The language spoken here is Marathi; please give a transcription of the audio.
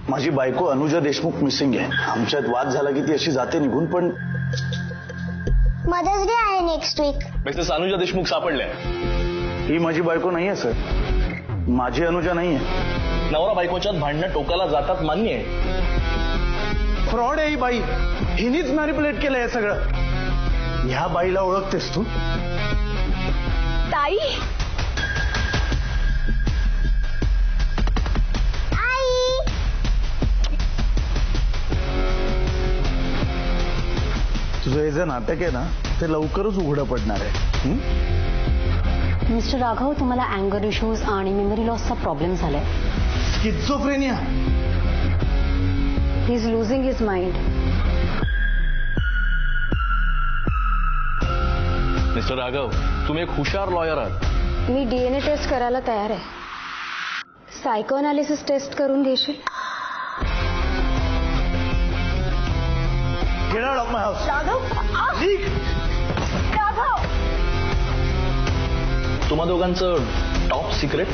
माझी बायको अनुजा देशमुख मिसिंग आहे. आमच्यात वाद झाला की ती अशी जाते निघून. पण मदर्स डे आहे next week. Mrs Anuja Deshmukh सापडल्या. ही माझी बायको नाहीये सर. माझी अनुजा नाहीये. नवरा बायकोच्यात भांडणं टोकाला जातात मान्य आहे. फ्रॉड आहे ही बाई. हिनीच मॅनिप्युलेट केलंय हे सगळं. ह्या बाईला ओळखतेस तू? ताई, तुझं हे जे नाटक आहे ना ते लवकरच उघडं पडणार आहे. मिस्टर राघव, तुम्हाला अँगर इश्यूज आणि मेमरी लॉसचा प्रॉब्लेम झालाय. Schizophrenia. He is losing his mind. Mister Raghav, तुम्ही एक हुशार लॉयर आहात. मी डीएनए टेस्ट करायला तयार आहे. सायको अनालिसिस टेस्ट करून घेशील? Get out of my house. Raghav, Leave. Raghav. तुम्हा दोघांचं टॉप सिक्रेट?